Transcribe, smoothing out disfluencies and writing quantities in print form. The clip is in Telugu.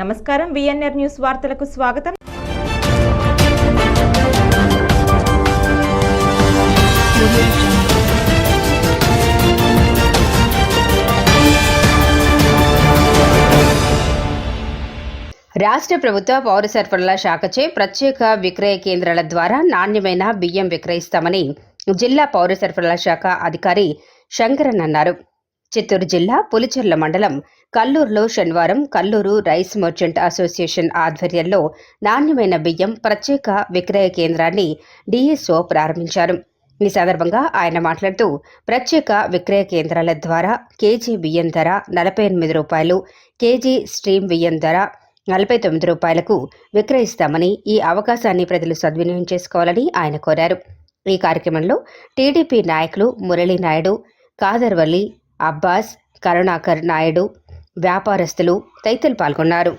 నమస్కారం, విఎన్ఆర్ న్యూస్ వార్తలకు స్వాగతం. రాష్ట్ర ప్రభుత్వ పౌర సరఫరాల శాఖచే ప్రత్యేక విక్రయ కేంద్రాల ద్వారా నాణ్యమైన బియ్యం విక్రయిస్తామని జిల్లా పౌర సరఫరాల శాఖ అధికారి శంకరన్ అన్నారు. చిత్తూరు జిల్లా పులిచెర్ల మండలం కల్లూరులో శనివారం కల్లూరు రైస్ మర్చెంట్ అసోసియేషన్ ఆధ్వర్యంలో నాణ్యమైన బియ్యం ప్రత్యేక విక్రయ కేంద్రాన్ని డిఎస్ఓ ప్రారంభించారు. ఈ సందర్భంగా ఆయన మాట్లాడుతూ, ప్రత్యేక విక్రయ కేంద్రాల ద్వారా కేజీ బియ్యం ధర 48 రూపాయలు, కేజీ స్ట్రీమ్ బియ్యం ధర 49 రూపాయలకు విక్రయిస్తామని, ఈ అవకాశాన్ని ప్రజలు సద్వినియోగం చేసుకోవాలని ఆయన కోరారు. ఈ కార్యక్రమంలో టీడీపీ నాయకులు మురళీ నాయుడు, కాదర్వల్లి, అబ్బాస్, కరుణాకర్ నాయుడు, వ్యాపారస్తులు తదితరులు పాల్గొన్నారు.